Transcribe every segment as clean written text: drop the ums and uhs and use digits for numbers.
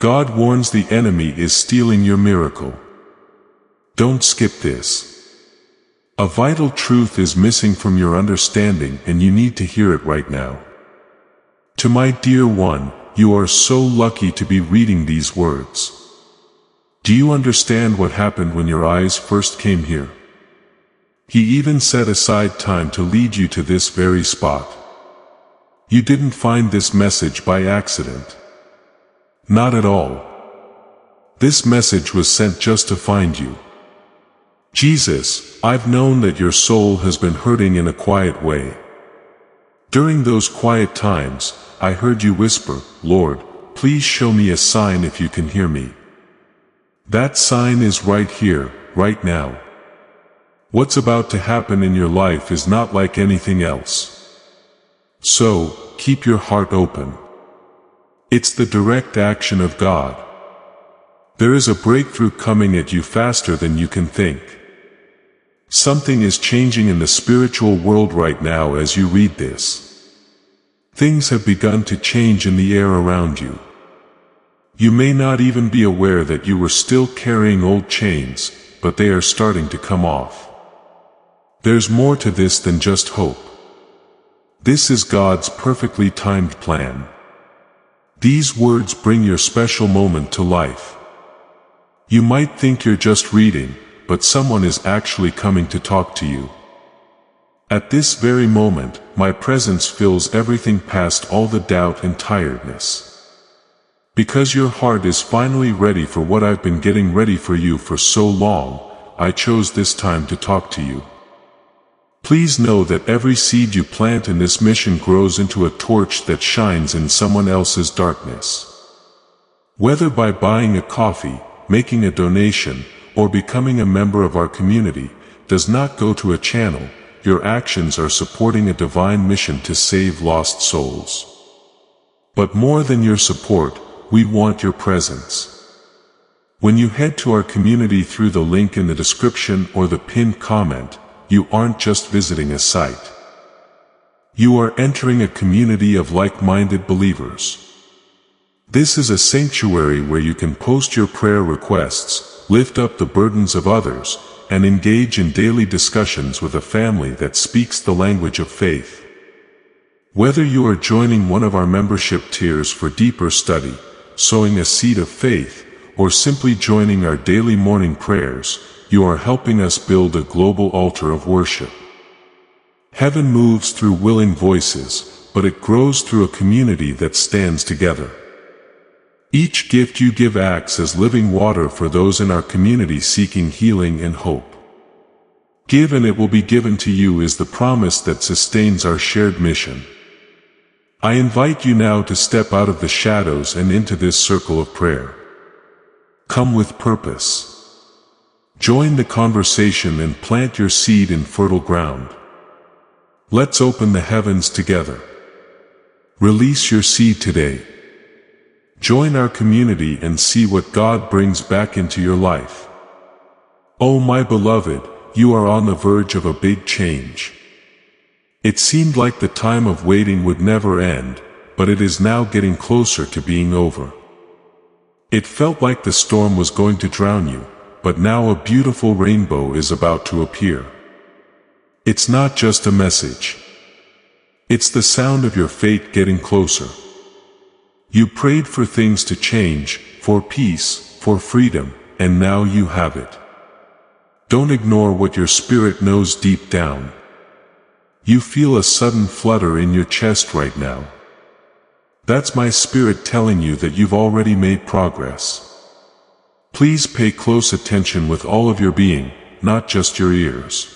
God warns the enemy is stealing your miracle. Don't skip this. A vital truth is missing from your understanding and you need to hear it right now. To my dear one, you are so lucky to be reading these words. Do you understand what happened when your eyes first came here? He even set aside time to lead you to this very spot. You didn't find this message by accident. Not at all. This message was sent just to find you. Jesus, I've known that your soul has been hurting in a quiet way. During those quiet times, I heard you whisper, Lord, please show me a sign if you can hear me. That sign is right here, right now. What's about to happen in your life is not like anything else. So, keep your heart open. It's the direct action of God. There is a breakthrough coming at you faster than you can think. Something is changing in the spiritual world right now as you read this. Things have begun to change in the air around you. You may not even be aware that you were still carrying old chains, but they are starting to come off. There's more to this than just hope. This is God's perfectly timed plan. These words bring your special moment to life. You might think you're just reading, but someone is actually coming to talk to you. At this very moment, my presence fills everything past all the doubt and tiredness. Because your heart is finally ready for what I've been getting ready for you for so long, I chose this time to talk to you. Please know that every seed you plant in this mission grows into a torch that shines in someone else's darkness. Whether by buying a coffee, making a donation, or becoming a member of our community, does not go to a channel. Your actions are supporting a divine mission to save lost souls. But more than your support, we want your presence. When you head to our community through the link in the description or the pinned comment, you aren't just visiting a site. You are entering a community of like-minded believers. This is a sanctuary where you can post your prayer requests, lift up the burdens of others, and engage in daily discussions with a family that speaks the language of faith. Whether you are joining one of our membership tiers for deeper study, sowing a seed of faith, or simply joining our daily morning prayers, you are helping us build a global altar of worship. Heaven moves through willing voices, but it grows through a community that stands together. Each gift you give acts as living water for those in our community seeking healing and hope. Give and it will be given to you is the promise that sustains our shared mission. I invite you now to step out of the shadows and into this circle of prayer. Come with purpose. Join the conversation and plant your seed in fertile ground. Let's open the heavens together. Release your seed today. Join our community and see what God brings back into your life. Oh my beloved, you are on the verge of a big change. It seemed like the time of waiting would never end, but it is now getting closer to being over. It felt like the storm was going to drown you, but now a beautiful rainbow is about to appear. It's not just a message. It's the sound of your fate getting closer. You prayed for things to change, for peace, for freedom, and now you have it. Don't ignore what your spirit knows deep down. You feel a sudden flutter in your chest right now. That's my spirit telling you that you've already made progress. Please pay close attention with all of your being, not just your ears.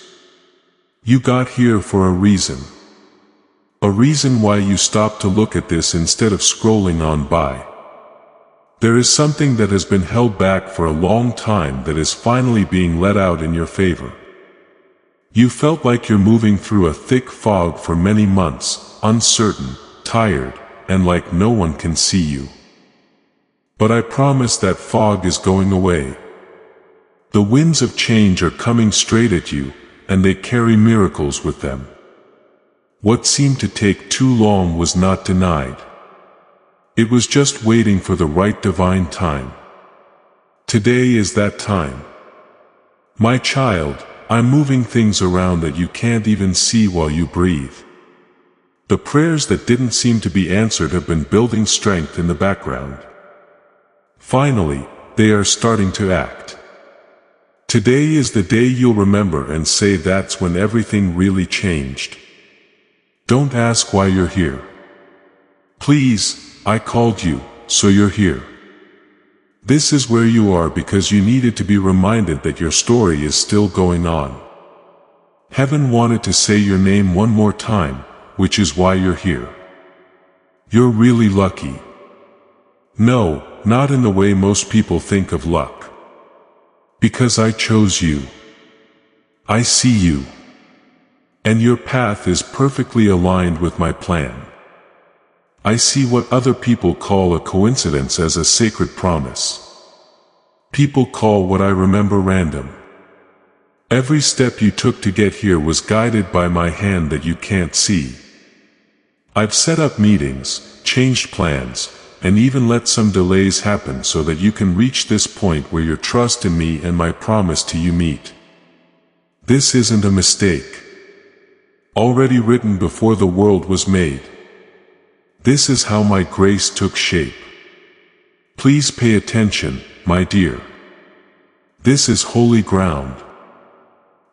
You got here for a reason. A reason why you stopped to look at this instead of scrolling on by. There is something that has been held back for a long time that is finally being let out in your favor. You felt like you're moving through a thick fog for many months, uncertain, tired, and like no one can see you. But I promise that fog is going away. The winds of change are coming straight at you, and they carry miracles with them. What seemed to take too long was not denied. It was just waiting for the right divine time. Today is that time. My child, I'm moving things around that you can't even see while you breathe. The prayers that didn't seem to be answered have been building strength in the background. Finally, they are starting to act. Today is the day you'll remember and say that's when everything really changed. Don't ask why you're here. Please, I called you, so you're here. This is where you are because you needed to be reminded that your story is still going on. Heaven wanted to say your name one more time, which is why you're here. You're really lucky. No, not in the way most people think of luck. Because I chose you. I see you. And your path is perfectly aligned with my plan. I see what other people call a coincidence as a sacred promise. People call what I remember random. Every step you took to get here was guided by my hand that you can't see. I've set up meetings, changed plans, and even let some delays happen so that you can reach this point where your trust in me and my promise to you meet. This isn't a mistake. Already written before the world was made. This is how my grace took shape. Please pay attention, my dear. This is holy ground.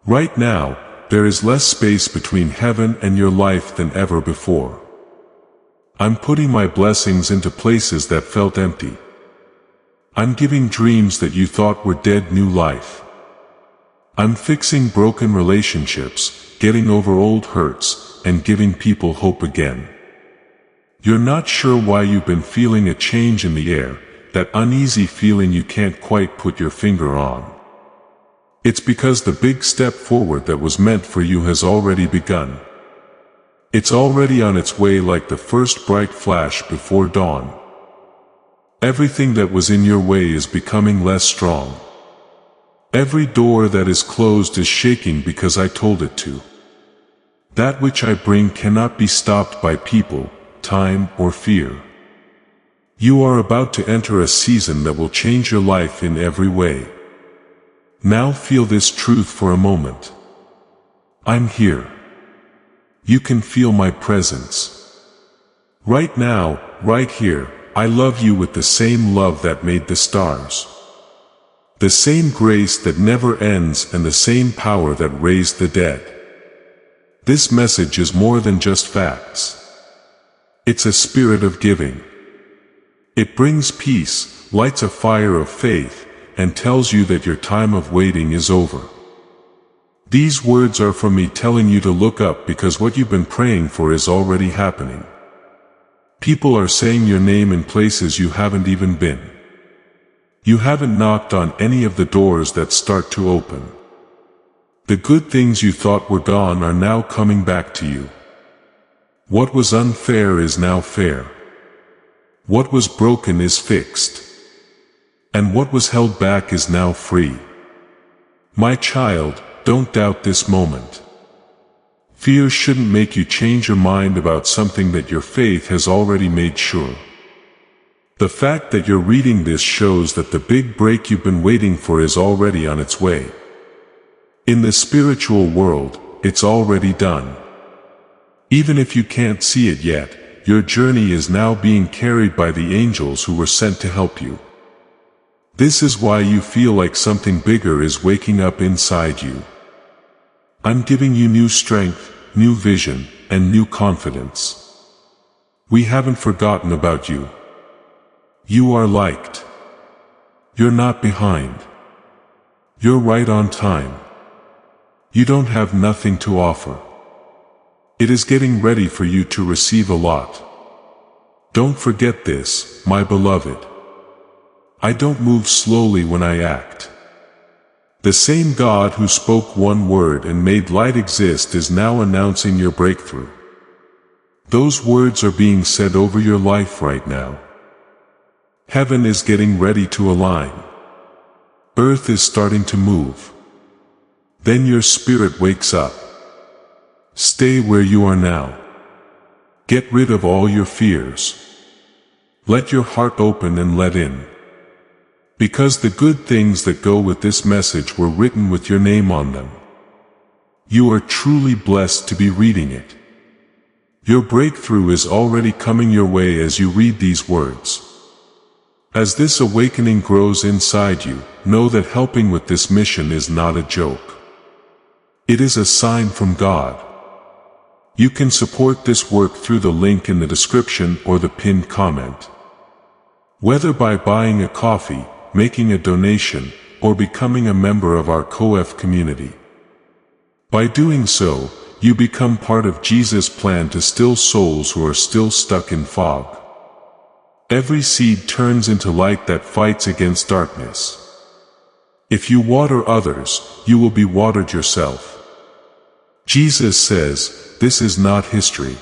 Right now, there is less space between heaven and your life than ever before. I'm putting my blessings into places that felt empty. I'm giving dreams that you thought were dead new life. I'm fixing broken relationships, getting over old hurts, and giving people hope again. You're not sure why you've been feeling a change in the air, that uneasy feeling you can't quite put your finger on. It's because the big step forward that was meant for you has already begun. It's already on its way like the first bright flash before dawn. Everything that was in your way is becoming less strong. Every door that is closed is shaking because I told it to. That which I bring cannot be stopped by people, time, or fear. You are about to enter a season that will change your life in every way. Now feel this truth for a moment. I'm here. You can feel my presence. Right now, right here, I love you with the same love that made the stars. The same grace that never ends and the same power that raised the dead. This message is more than just facts. It's a spirit of giving. It brings peace, lights a fire of faith, and tells you that your time of waiting is over. These words are from me telling you to look up because what you've been praying for is already happening. People are saying your name in places you haven't even been. You haven't knocked on any of the doors that start to open. The good things you thought were gone are now coming back to you. What was unfair is now fair. What was broken is fixed. And what was held back is now free. My child, don't doubt this moment. Fear shouldn't make you change your mind about something that your faith has already made sure. The fact that you're reading this shows that the big break you've been waiting for is already on its way. In the spiritual world, it's already done. Even if you can't see it yet, your journey is now being carried by the angels who were sent to help you. This is why you feel like something bigger is waking up inside you. I'm giving you new strength, new vision, and new confidence. We haven't forgotten about you. You are liked. You're not behind. You're right on time. You don't have nothing to offer. It is getting ready for you to receive a lot. Don't forget this, my beloved. I don't move slowly when I act. The same God who spoke one word and made light exist is now announcing your breakthrough. Those words are being said over your life right now. Heaven is getting ready to align. Earth is starting to move. Then your spirit wakes up. Stay where you are now. Get rid of all your fears. Let your heart open and let in. Because the good things that go with this message were written with your name on them. You are truly blessed to be reading it. Your breakthrough is already coming your way as you read these words. As this awakening grows inside you, know that helping with this mission is not a joke. It is a sign from God. You can support this work through the link in the description or the pinned comment. Whether by buying a coffee, making a donation, or becoming a member of our COF community. By doing so, you become part of Jesus' plan to still souls who are still stuck in fog. Every seed turns into light that fights against darkness. If you water others, you will be watered yourself. Jesus says, this is not history.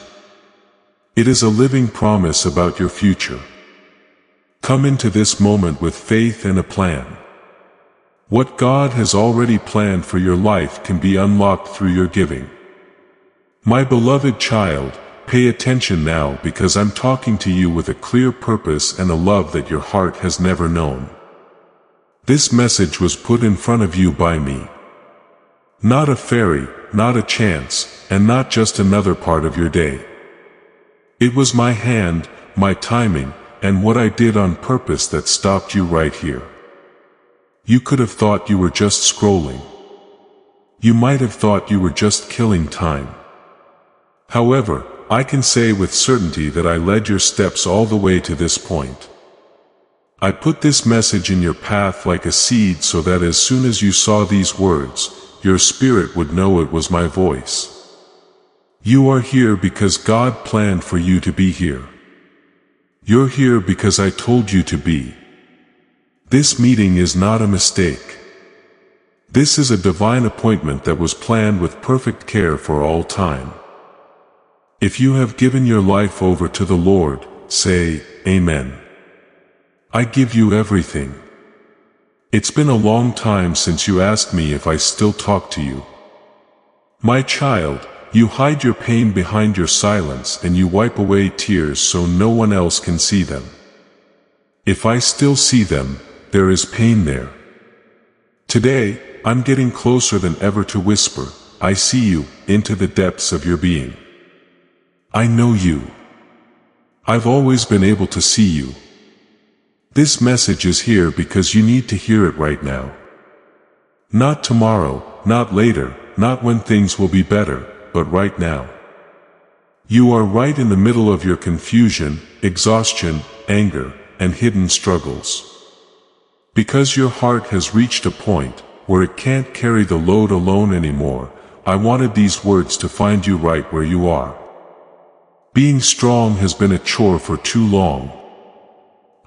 It is a living promise about your future. Come into this moment with faith and a plan. What God has already planned for your life can be unlocked through your giving. My beloved child, pay attention now because I'm talking to you with a clear purpose and a love that your heart has never known. This message was put in front of you by me. Not a fairy, not a chance, and not just another part of your day. It was my hand, my timing, and what I did on purpose that stopped you right here. You could have thought you were just scrolling. You might have thought you were just killing time. However, I can say with certainty that I led your steps all the way to this point. I put this message in your path like a seed so that as soon as you saw these words, your spirit would know it was my voice. You are here because God planned for you to be here. You're here because I told you to be. This meeting is not a mistake. This is a divine appointment that was planned with perfect care for all time. If you have given your life over to the Lord, say, Amen. I give you everything. It's been a long time since you asked me if I still talk to you. My child, you hide your pain behind your silence and you wipe away tears so no one else can see them. If I still see them, there is pain there. Today, I'm getting closer than ever to whisper, I see you, into the depths of your being. I know you. I've always been able to see you. This message is here because you need to hear it right now. Not tomorrow, not later, not when things will be better, but right now. You are right in the middle of your confusion, exhaustion, anger, and hidden struggles. Because your heart has reached a point where it can't carry the load alone anymore, I wanted these words to find you right where you are. Being strong has been a chore for too long.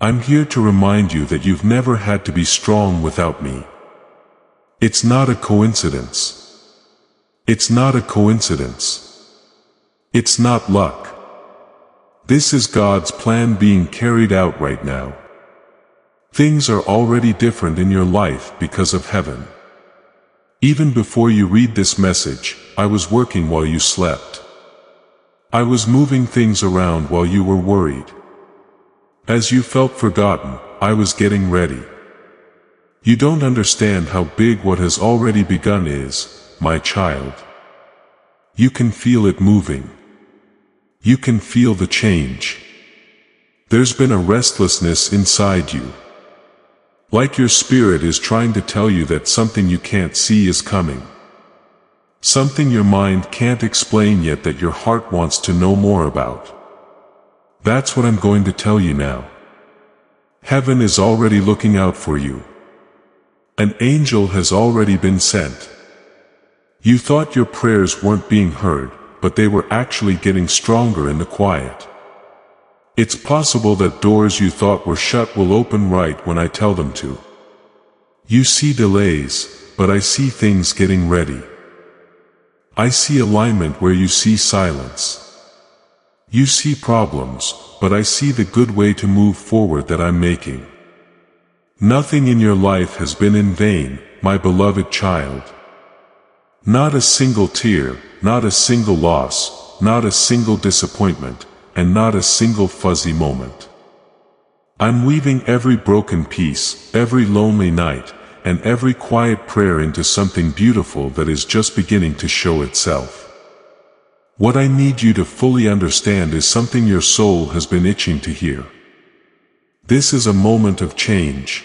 I'm here to remind you that you've never had to be strong without me. It's not a coincidence. It's not a coincidence. It's not luck. This is God's plan being carried out right now. Things are already different in your life because of heaven. Even before you read this message, I was working while you slept. I was moving things around while you were worried. As you felt forgotten, I was getting ready. You don't understand how big what has already begun is, my child. You can feel it moving. You can feel the change. There's been a restlessness inside you. Like your spirit is trying to tell you that something you can't see is coming. Something your mind can't explain yet that your heart wants to know more about. That's what I'm going to tell you now. Heaven is already looking out for you. An angel has already been sent. You thought your prayers weren't being heard, but they were actually getting stronger in the quiet. It's possible that doors you thought were shut will open right when I tell them to. You see delays, but I see things getting ready. I see alignment where you see silence. You see problems, but I see the good way to move forward that I'm making. Nothing in your life has been in vain, my beloved child. Not a single tear, not a single loss, not a single disappointment, and not a single fuzzy moment. I'm weaving every broken piece, every lonely night, and every quiet prayer into something beautiful that is just beginning to show itself. What I need you to fully understand is something your soul has been itching to hear. This is a moment of change.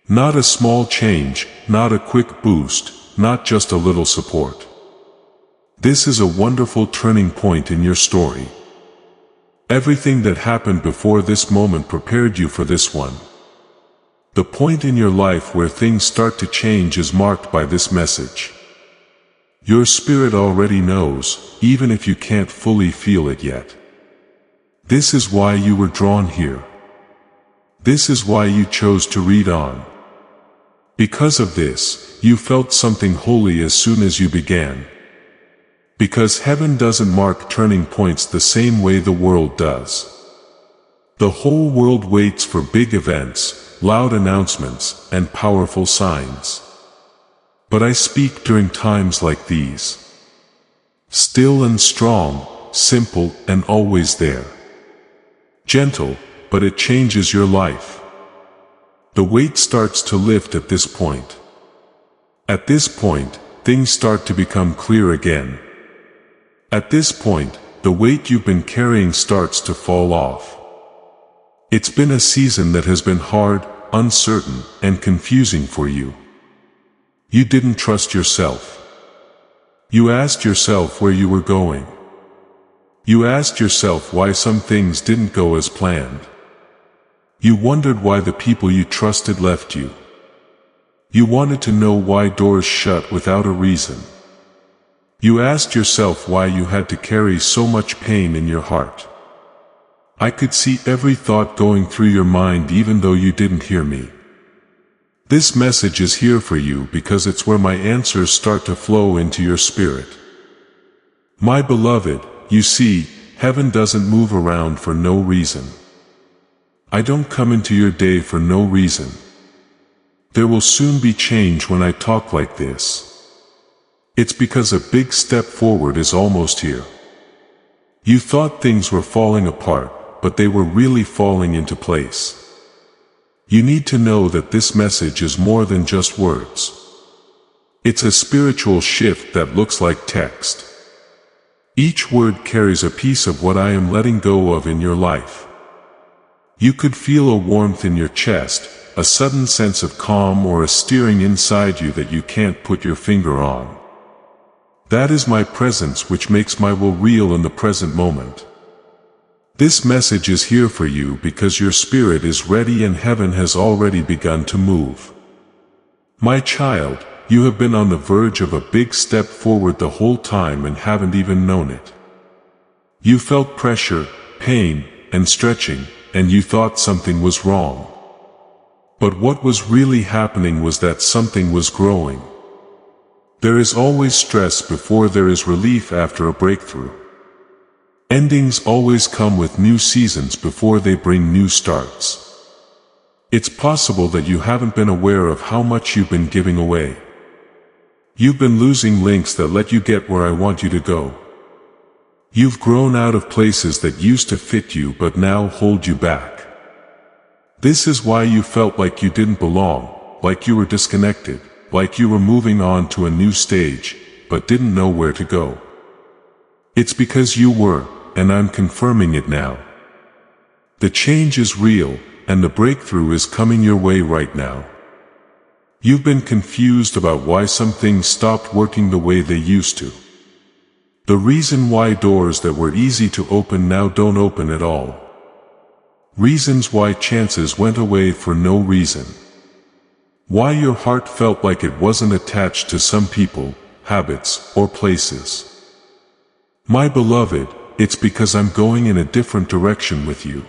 Not a small change, not a quick boost, not just a little support. This is a wonderful turning point in your story. Everything that happened before this moment prepared you for this one. The point in your life where things start to change is marked by this message. Your spirit already knows, even if you can't fully feel it yet. This is why you were drawn here. This is why you chose to read on. Because of this, you felt something holy as soon as you began. Because heaven doesn't mark turning points the same way the world does. The whole world waits for big events, loud announcements, and powerful signs. But I speak during times like these. Still and strong, simple and always there. Gentle, but it changes your life. The weight starts to lift at this point. At this point, things start to become clear again. At this point, the weight you've been carrying starts to fall off. It's been a season that has been hard, uncertain, and confusing for you. You didn't trust yourself. You asked yourself where you were going. You asked yourself why some things didn't go as planned. You wondered why the people you trusted left you. You wanted to know why doors shut without a reason. You asked yourself why you had to carry so much pain in your heart. I could see every thought going through your mind even though you didn't hear me. This message is here for you because it's where my answers start to flow into your spirit. My beloved, you see, heaven doesn't move around for no reason. I don't come into your day for no reason. There will soon be change when I talk like this. It's because a big step forward is almost here. You thought things were falling apart, but they were really falling into place. You need to know that this message is more than just words. It's a spiritual shift that looks like text. Each word carries a piece of what I am letting go of in your life. You could feel a warmth in your chest, a sudden sense of calm or a stirring inside you that you can't put your finger on. That is my presence which makes my will real in the present moment. This message is here for you because your spirit is ready and heaven has already begun to move. My child, you have been on the verge of a big step forward the whole time and haven't even known it. You felt pressure, pain, and stretching, and you thought something was wrong. But what was really happening was that something was growing. There is always stress before there is relief after a breakthrough. Endings always come with new seasons before they bring new starts. It's possible that you haven't been aware of how much you've been giving away. You've been losing links that let you get where I want you to go. You've grown out of places that used to fit you but now hold you back. This is why you felt like you didn't belong, like you were disconnected, like you were moving on to a new stage, but didn't know where to go. It's because you were, and I'm confirming it now. The change is real, and the breakthrough is coming your way right now. You've been confused about why some things stopped working the way they used to. The reason why doors that were easy to open now don't open at all. Reasons why chances went away for no reason. Why your heart felt like it wasn't attached to some people, habits, or places. My beloved, it's because I'm going in a different direction with you.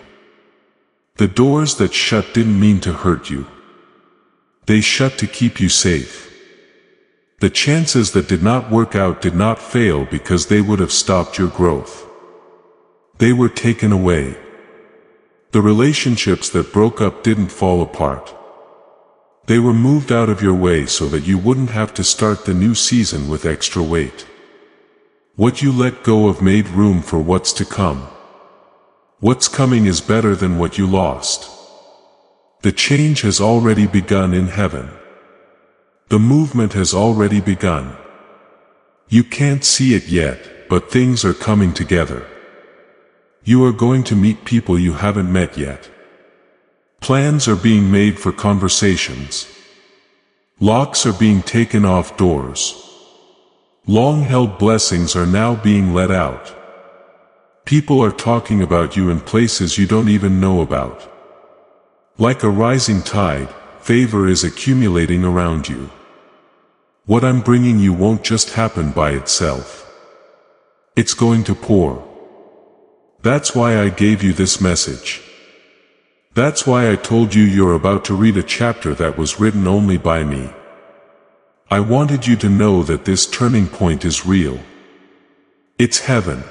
The doors that shut didn't mean to hurt you. They shut to keep you safe. The chances that did not work out did not fail because they would have stopped your growth. They were taken away. The relationships that broke up didn't fall apart. They were moved out of your way so that you wouldn't have to start the new season with extra weight. What you let go of made room for what's to come. What's coming is better than what you lost. The change has already begun in heaven. The movement has already begun. You can't see it yet, but things are coming together. You are going to meet people you haven't met yet. Plans are being made for conversations. Locks are being taken off doors. Long-held blessings are now being let out. People are talking about you in places you don't even know about. Like a rising tide, favor is accumulating around you. What I'm bringing you won't just happen by itself. It's going to pour. That's why I gave you this message. That's why I told you you're about to read a chapter that was written only by me. I wanted you to know that this turning point is real. It's heaven.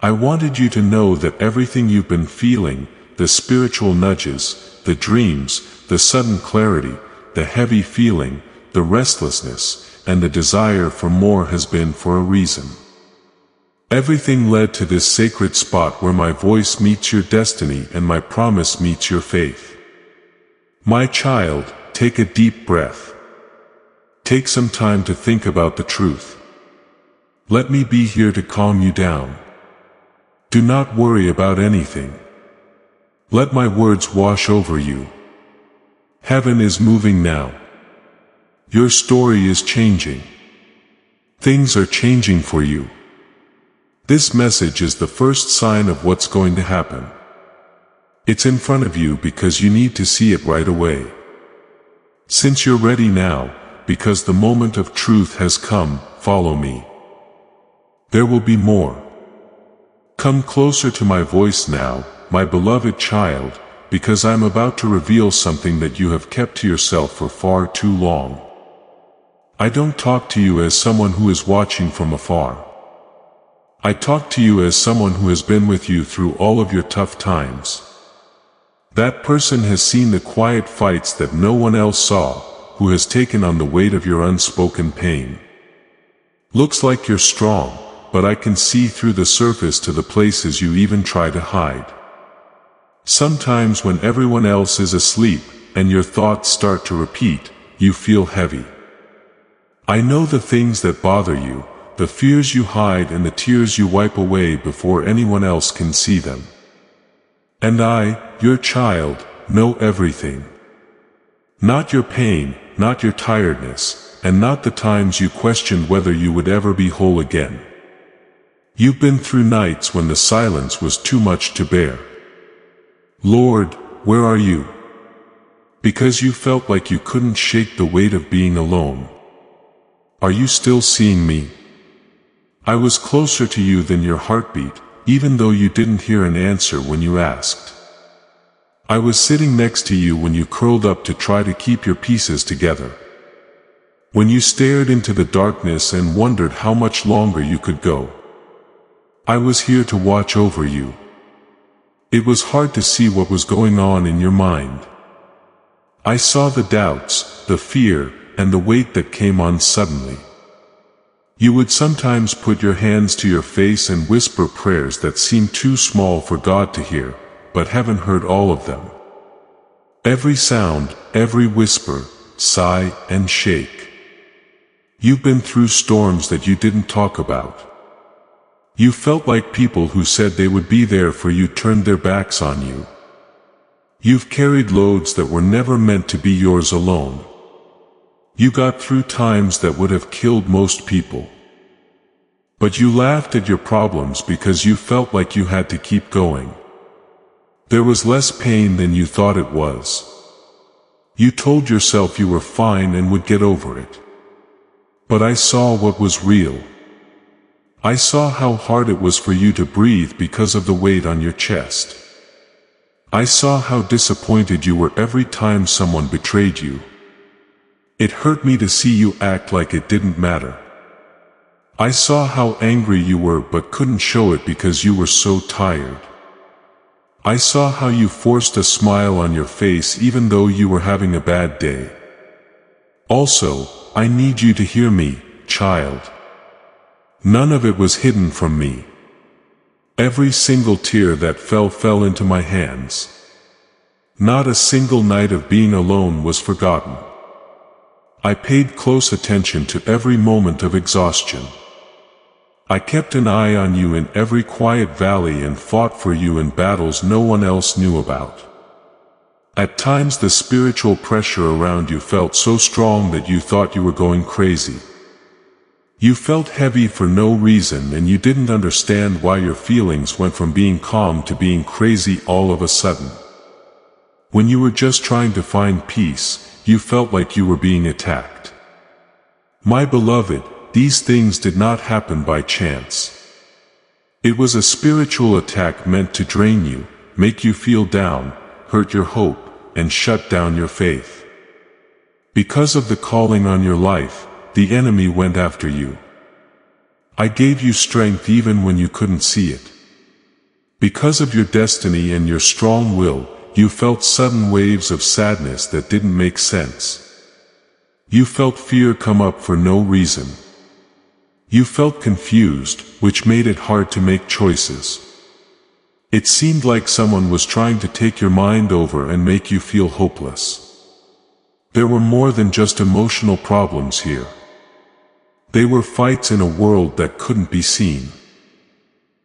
I wanted you to know that everything you've been feeling, the spiritual nudges, the dreams, the sudden clarity, the heavy feeling, the restlessness, and the desire for more has been for a reason. Everything led to this sacred spot where my voice meets your destiny and my promise meets your faith. My child, take a deep breath. Take some time to think about the truth. Let me be here to calm you down. Do not worry about anything. Let my words wash over you. Heaven is moving now. Your story is changing. Things are changing for you. This message is the first sign of what's going to happen. It's in front of you because you need to see it right away. Since you're ready now, because the moment of truth has come, follow me. There will be more. Come closer to my voice now, my beloved child, because I'm about to reveal something that you have kept to yourself for far too long. I don't talk to you as someone who is watching from afar. I talk to you as someone who has been with you through all of your tough times. That person has seen the quiet fights that no one else saw, who has taken on the weight of your unspoken pain. Looks like you're strong, but I can see through the surface to the places you even try to hide. Sometimes when everyone else is asleep, and your thoughts start to repeat, you feel heavy. I know the things that bother you, the fears you hide and the tears you wipe away before anyone else can see them. And I, your child, know everything. Not your pain, not your tiredness, and not the times you questioned whether you would ever be whole again. You've been through nights when the silence was too much to bear. Lord, where are you? Because you felt like you couldn't shake the weight of being alone. Are you still seeing me? I was closer to you than your heartbeat, even though you didn't hear an answer when you asked. I was sitting next to you when you curled up to try to keep your pieces together. When you stared into the darkness and wondered how much longer you could go. I was here to watch over you. It was hard to see what was going on in your mind. I saw the doubts, the fear, and the weight that came on suddenly. You would sometimes put your hands to your face and whisper prayers that seemed too small for God to hear, but heaven heard all of them. Every sound, every whisper, sigh, and shake. You've been through storms that you didn't talk about. You felt like people who said they would be there for you turned their backs on you. You've carried loads that were never meant to be yours alone. You got through times that would have killed most people. But you laughed at your problems because you felt like you had to keep going. There was less pain than you thought it was. You told yourself you were fine and would get over it. But I saw what was real. I saw how hard it was for you to breathe because of the weight on your chest. I saw how disappointed you were every time someone betrayed you. It hurt me to see you act like it didn't matter. I saw how angry you were but couldn't show it because you were so tired. I saw how you forced a smile on your face even though you were having a bad day. Also, I need you to hear me, child. None of it was hidden from me. Every single tear that fell into my hands. Not a single night of being alone was forgotten. I paid close attention to every moment of exhaustion. I kept an eye on you in every quiet valley and fought for you in battles no one else knew about. At times the spiritual pressure around you felt so strong that you thought you were going crazy. You felt heavy for no reason and you didn't understand why your feelings went from being calm to being crazy all of a sudden. When you were just trying to find peace, you felt like you were being attacked. My beloved, these things did not happen by chance. It was a spiritual attack meant to drain you, make you feel down, hurt your hope, and shut down your faith. Because of the calling on your life, the enemy went after you. I gave you strength even when you couldn't see it. Because of your destiny and your strong will, you felt sudden waves of sadness that didn't make sense. You felt fear come up for no reason. You felt confused, which made it hard to make choices. It seemed like someone was trying to take your mind over and make you feel hopeless. There were more than just emotional problems here. They were fights in a world that couldn't be seen.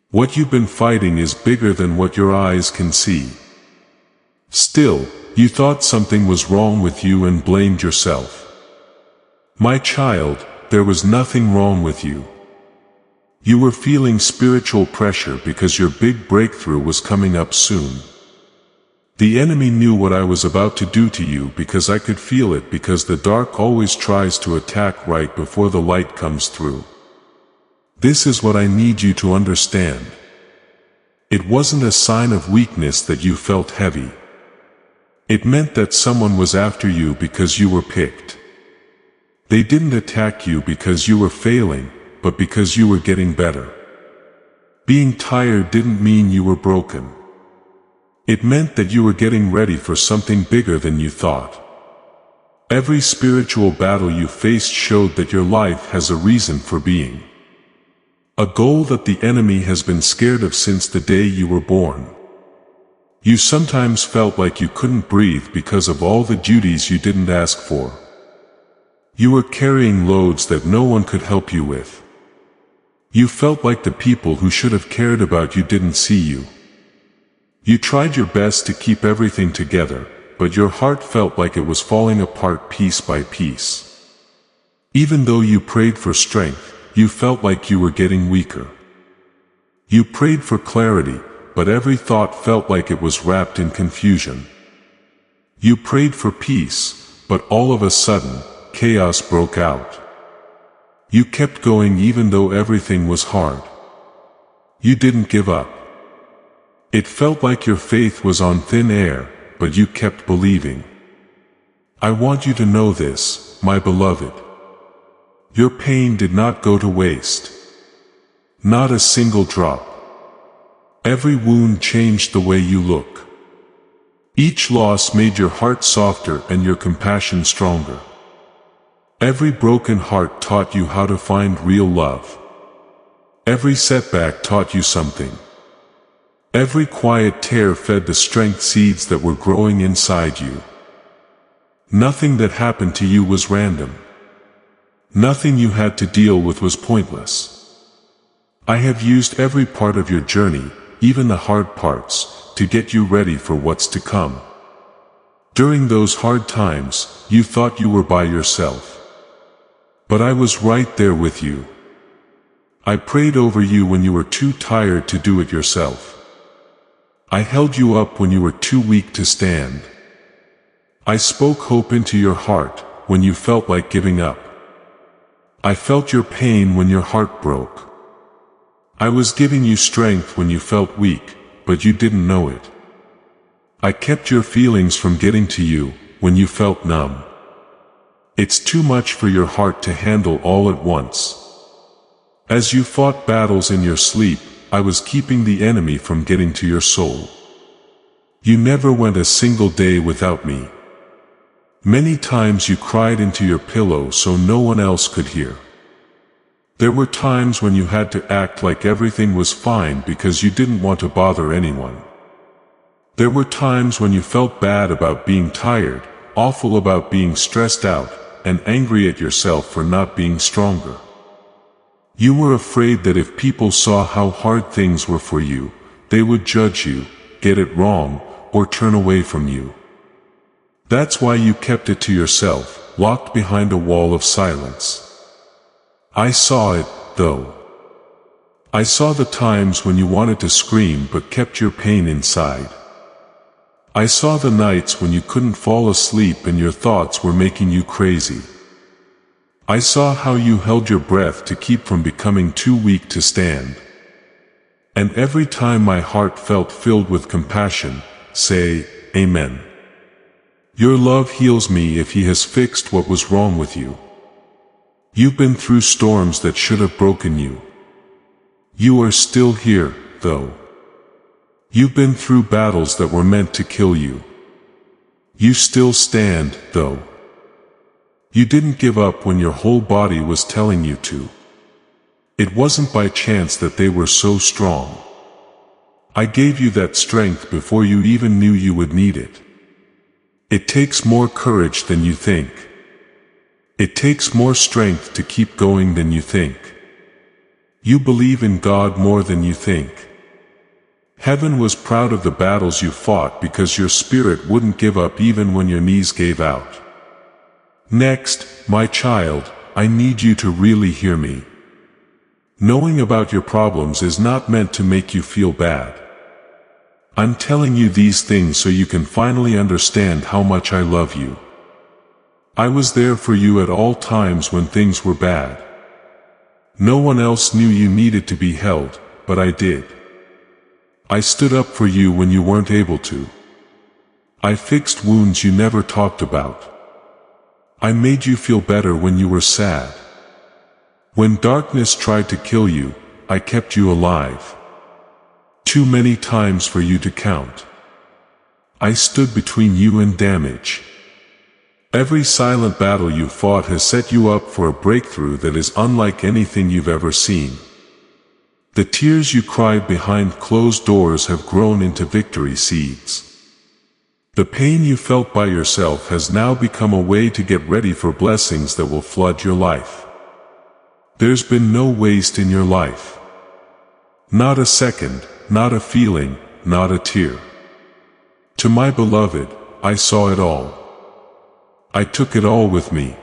What you've been fighting is bigger than what your eyes can see. Still, you thought something was wrong with you and blamed yourself. My child, there was nothing wrong with you. You were feeling spiritual pressure because your big breakthrough was coming up soon. The enemy knew what I was about to do to you because I could feel it, because the dark always tries to attack right before the light comes through. This is what I need you to understand. It wasn't a sign of weakness that you felt heavy. It meant that someone was after you because you were picked. They didn't attack you because you were failing, but because you were getting better. Being tired didn't mean you were broken. It meant that you were getting ready for something bigger than you thought. Every spiritual battle you faced showed that your life has a reason for being. A goal that the enemy has been scared of since the day you were born. You sometimes felt like you couldn't breathe because of all the duties you didn't ask for. You were carrying loads that no one could help you with. You felt like the people who should have cared about you didn't see you. You tried your best to keep everything together, but your heart felt like it was falling apart piece by piece. Even though you prayed for strength, you felt like you were getting weaker. You prayed for clarity, but every thought felt like it was wrapped in confusion. You prayed for peace, but all of a sudden, chaos broke out. You kept going even though everything was hard. You didn't give up. It felt like your faith was on thin air, but you kept believing. I want you to know this, my beloved. Your pain did not go to waste. Not a single drop. Every wound changed the way you look. Each loss made your heart softer and your compassion stronger. Every broken heart taught you how to find real love. Every setback taught you something. Every quiet tear fed the strength seeds that were growing inside you. Nothing that happened to you was random. Nothing you had to deal with was pointless. I have used every part of your journey, even the hard parts, to get you ready for what's to come. During those hard times, you thought you were by yourself. But I was right there with you. I prayed over you when you were too tired to do it yourself. I held you up when you were too weak to stand. I spoke hope into your heart when you felt like giving up. I felt your pain when your heart broke. I was giving you strength when you felt weak, but you didn't know it. I kept your feelings from getting to you when you felt numb. It's too much for your heart to handle all at once. As you fought battles in your sleep, I was keeping the enemy from getting to your soul. You never went a single day without me. Many times you cried into your pillow so no one else could hear. There were times when you had to act like everything was fine because you didn't want to bother anyone. There were times when you felt bad about being tired, awful about being stressed out, and angry at yourself for not being stronger. You were afraid that if people saw how hard things were for you, they would judge you, get it wrong, or turn away from you. That's why you kept it to yourself, locked behind a wall of silence. I saw it, though. I saw the times when you wanted to scream but kept your pain inside. I saw the nights when you couldn't fall asleep and your thoughts were making you crazy. I saw how you held your breath to keep from becoming too weak to stand. And every time my heart felt filled with compassion, say, Amen. Your love heals me if He has fixed what was wrong with you. You've been through storms that should have broken you. You are still here, though. You've been through battles that were meant to kill you. You still stand, though. You didn't give up when your whole body was telling you to. It wasn't by chance that they were so strong. I gave you that strength before you even knew you would need it. It takes more courage than you think. It takes more strength to keep going than you think. You believe in God more than you think. Heaven was proud of the battles you fought because your spirit wouldn't give up even when your knees gave out. Next, my child, I need you to really hear me. Knowing about your problems is not meant to make you feel bad. I'm telling you these things so you can finally understand how much I love you. I was there for you at all times when things were bad. No one else knew you needed to be held, but I did. I stood up for you when you weren't able to. I fixed wounds you never talked about. I made you feel better when you were sad. When darkness tried to kill you, I kept you alive. Too many times for you to count. I stood between you and damage. Every silent battle you fought has set you up for a breakthrough that is unlike anything you've ever seen. The tears you cried behind closed doors have grown into victory seeds. The pain you felt by yourself has now become a way to get ready for blessings that will flood your life. There's been no waste in your life. Not a second, not a feeling, not a tear. To my beloved, I saw it all. I took it all with me.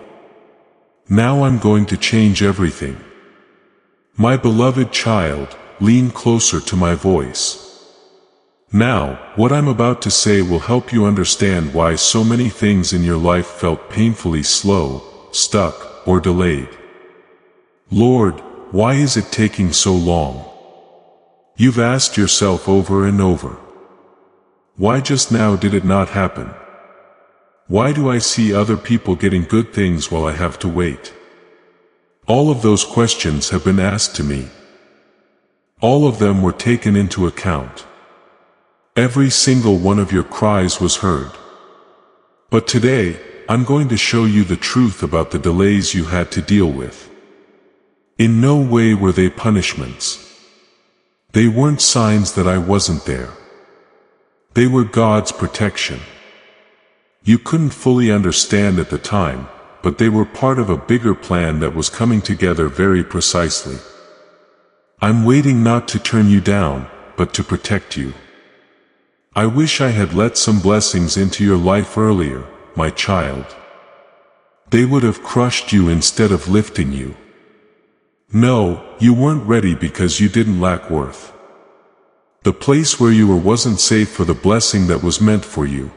Now I'm going to change everything. My beloved child, lean closer to my voice. Now, what I'm about to say will help you understand why so many things in your life felt painfully slow, stuck, or delayed. Lord, why is it taking so long? You've asked yourself over and over. Why just now did it not happen? Why do I see other people getting good things while I have to wait? All of those questions have been asked to me. All of them were taken into account. Every single one of your cries was heard. But today, I'm going to show you the truth about the delays you had to deal with. In no way were they punishments. They weren't signs that I wasn't there. They were God's protection. You couldn't fully understand at the time, but they were part of a bigger plan that was coming together very precisely. I'm waiting not to turn you down, but to protect you. I wish I had let some blessings into your life earlier, my child. They would have crushed you instead of lifting you. No, you weren't ready because you didn't lack worth. The place where you were wasn't safe for the blessing that was meant for you.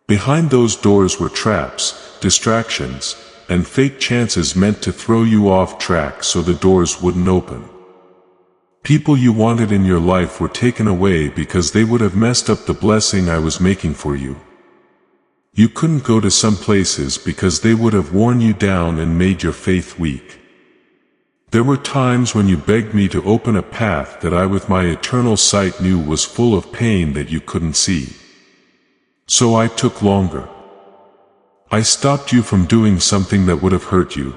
Behind those doors were traps, distractions, and fake chances meant to throw you off track so the doors wouldn't open. People you wanted in your life were taken away because they would have messed up the blessing I was making for you. You couldn't go to some places because they would have worn you down and made your faith weak. There were times when you begged me to open a path that I with my eternal sight knew was full of pain that you couldn't see. So I took longer. I stopped you from doing something that would have hurt you.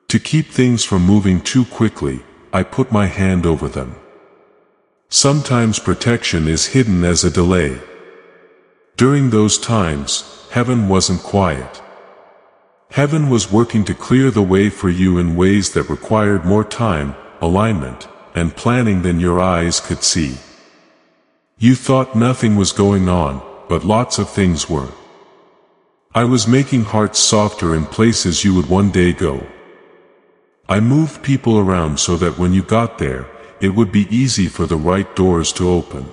To keep things from moving too quickly, I put my hand over them. Sometimes protection is hidden as a delay. During those times, heaven wasn't quiet. Heaven was working to clear the way for you in ways that required more time, alignment, and planning than your eyes could see. You thought nothing was going on, but lots of things were. I was making hearts softer in places you would one day go. I moved people around so that when you got there, it would be easy for the right doors to open.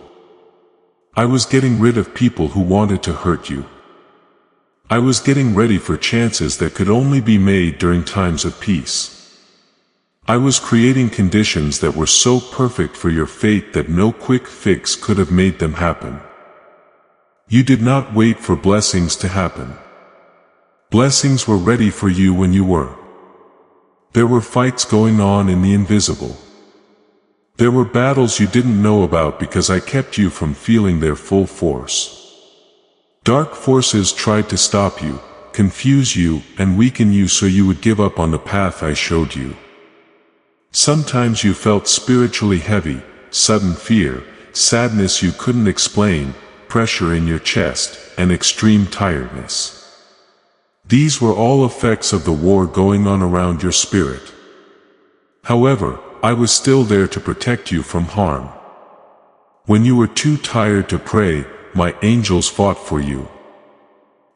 I was getting rid of people who wanted to hurt you. I was getting ready for chances that could only be made during times of peace. I was creating conditions that were so perfect for your fate that no quick fix could have made them happen. You did not wait for blessings to happen. Blessings were ready for you when you were. There were fights going on in the invisible. There were battles you didn't know about because I kept you from feeling their full force. Dark forces tried to stop you, confuse you, and weaken you so you would give up on the path I showed you. Sometimes you felt spiritually heavy, sudden fear, sadness you couldn't explain, pressure in your chest, and extreme tiredness. These were all effects of the war going on around your spirit. However, I was still there to protect you from harm. When you were too tired to pray, my angels fought for you.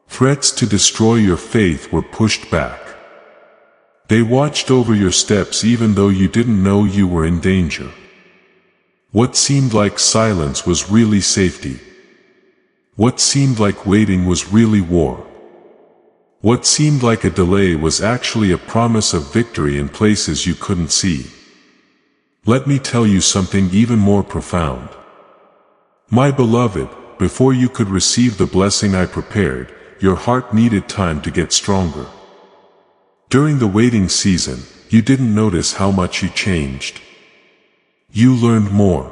Threats to destroy your faith were pushed back. They watched over your steps even though you didn't know you were in danger. What seemed like silence was really safety. What seemed like waiting was really war. What seemed like a delay was actually a promise of victory in places you couldn't see. Let me tell you something even more profound. My beloved, before you could receive the blessing I prepared, your heart needed time to get stronger. During the waiting season, you didn't notice how much you changed. You learned more.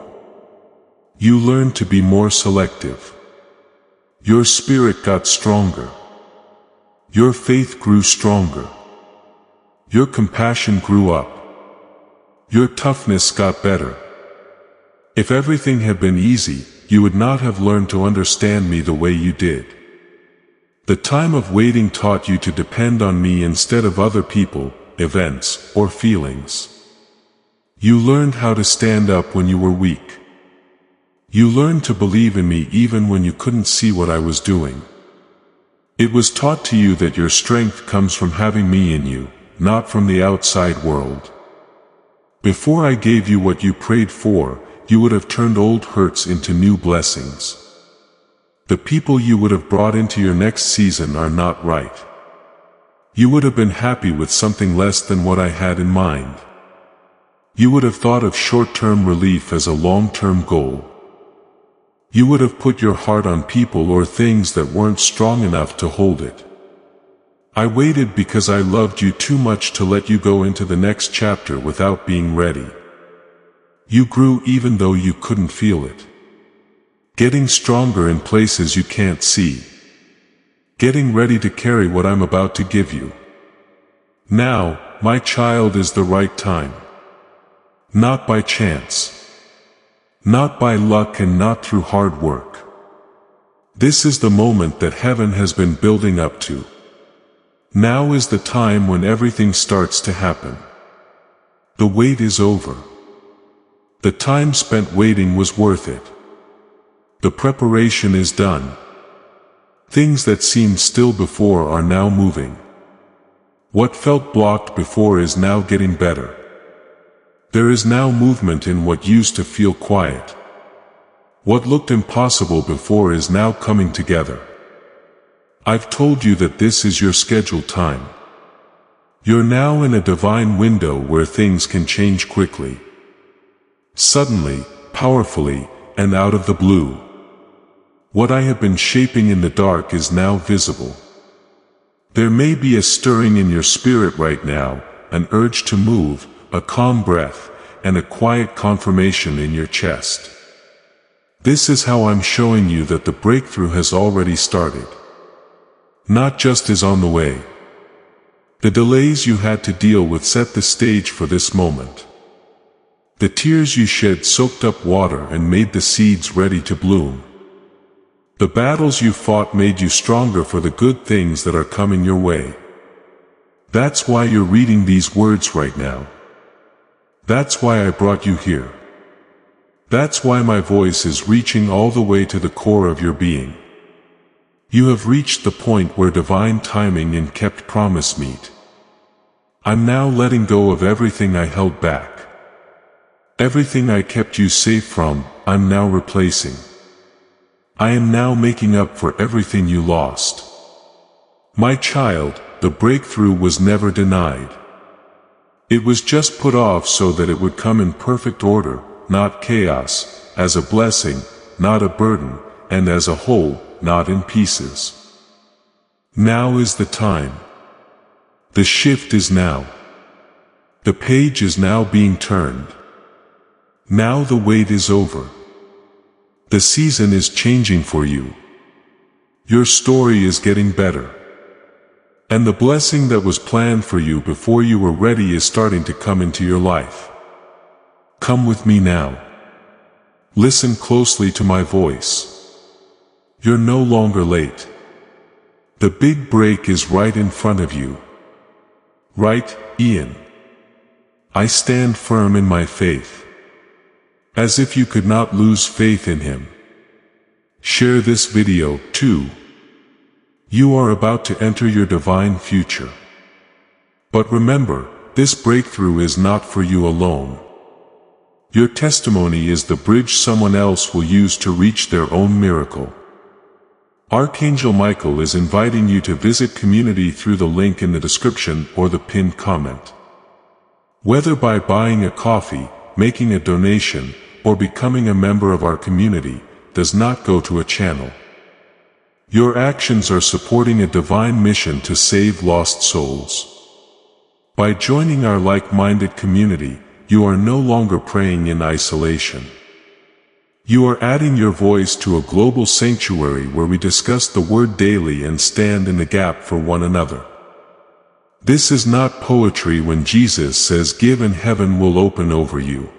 You learned to be more selective. Your spirit got stronger. Your faith grew stronger. Your compassion grew up. Your toughness got better. If everything had been easy, you would not have learned to understand me the way you did. The time of waiting taught you to depend on me instead of other people, events, or feelings. You learned how to stand up when you were weak. You learned to believe in me even when you couldn't see what I was doing. It was taught to you that your strength comes from having me in you, not from the outside world. Before I gave you what you prayed for, you would have turned old hurts into new blessings. The people you would have brought into your next season are not right. You would have been happy with something less than what I had in mind. You would have thought of short-term relief as a long-term goal. You would have put your heart on people or things that weren't strong enough to hold it. I waited because I loved you too much to let you go into the next chapter without being ready. You grew even though you couldn't feel it. Getting stronger in places you can't see. Getting ready to carry what I'm about to give you. Now, my child, is the right time. Not by chance. Not by luck and not through hard work. This is the moment that heaven has been building up to. Now is the time when everything starts to happen. The wait is over. The time spent waiting was worth it. The preparation is done. Things that seemed still before are now moving. What felt blocked before is now getting better. There is now movement in what used to feel quiet. What looked impossible before is now coming together. I've told you that this is your scheduled time. You're now in a divine window where things can change quickly. Suddenly, powerfully, and out of the blue. What I have been shaping in the dark is now visible. There may be a stirring in your spirit right now, an urge to move, a calm breath, and a quiet confirmation in your chest. This is how I'm showing you that the breakthrough has already started. Not just is on the way. The delays you had to deal with set the stage for this moment. The tears you shed soaked up water and made the seeds ready to bloom. The battles you fought made you stronger for the good things that are coming your way. That's why you're reading these words right now. That's why I brought you here. That's why my voice is reaching all the way to the core of your being. You have reached the point where divine timing and kept promise meet. I'm now letting go of everything I held back. Everything I kept you safe from, I'm now replacing. I am now making up for everything you lost. My child, the breakthrough was never denied. It was just put off so that it would come in perfect order, not chaos, as a blessing, not a burden, and as a whole, not in pieces. Now is the time. The shift is now. The page is now being turned. Now the wait is over. The season is changing for you. Your story is getting better. And the blessing that was planned for you before you were ready is starting to come into your life. Come with me now. Listen closely to my voice. You're no longer late. The big break is right in front of you. Right, Ian? I stand firm in my faith. As if you could not lose faith in him. Share this video, too. You are about to enter your divine future. But remember, this breakthrough is not for you alone. Your testimony is the bridge someone else will use to reach their own miracle. Archangel Michael is inviting you to visit community through the link in the description or the pinned comment. Whether by buying a coffee, making a donation, or becoming a member of our community, does not go to a channel. Your actions are supporting a divine mission to save lost souls. By joining our like-minded community, you are no longer praying in isolation. You are adding your voice to a global sanctuary where we discuss the Word daily and stand in the gap for one another. This is not poetry when Jesus says, "Give and heaven will open over you."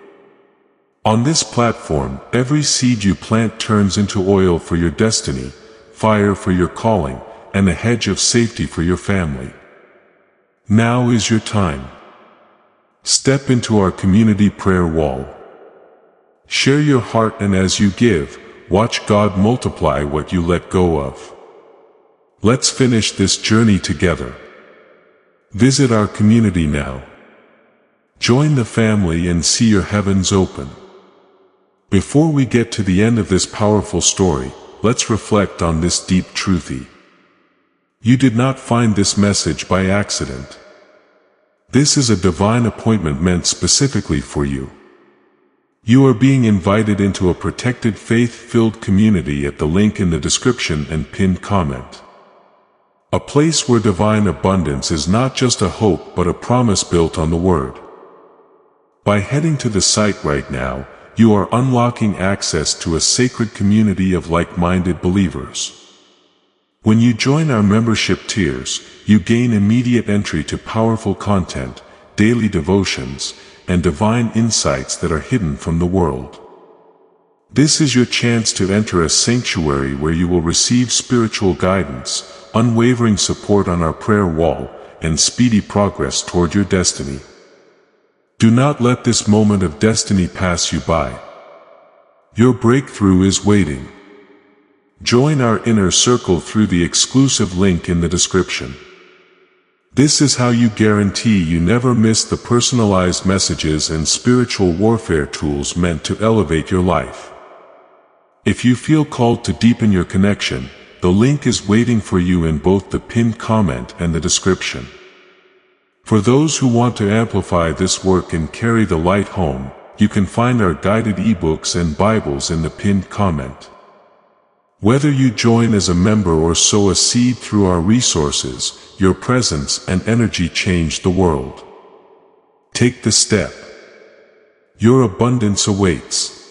On this platform, every seed you plant turns into oil for your destiny, fire for your calling, and a hedge of safety for your family. Now is your time. Step into our community prayer wall. Share your heart, and as you give, watch God multiply what you let go of. Let's finish this journey together. Visit our community now. Join the family and see your heavens open. Before we get to the end of this powerful story, let's reflect on this deep truth. You did not find this message by accident. This is a divine appointment meant specifically for you. You are being invited into a protected, faith-filled community at the link in the description and pinned comment. A place where divine abundance is not just a hope but a promise built on the Word. By heading to the site right now, you are unlocking access to a sacred community of like-minded believers. When you join our membership tiers, you gain immediate entry to powerful content, daily devotions, and divine insights that are hidden from the world. This is your chance to enter a sanctuary where you will receive spiritual guidance, unwavering support on our prayer wall, and speedy progress toward your destiny. Do not let this moment of destiny pass you by. Your breakthrough is waiting. Join our inner circle through the exclusive link in the description. This is how you guarantee you never miss the personalized messages and spiritual warfare tools meant to elevate your life. If you feel called to deepen your connection, the link is waiting for you in both the pinned comment and the description. For those who want to amplify this work and carry the light home, you can find our guided ebooks and Bibles in the pinned comment. Whether you join as a member or sow a seed through our resources, your presence and energy change the world. Take the step. Your abundance awaits.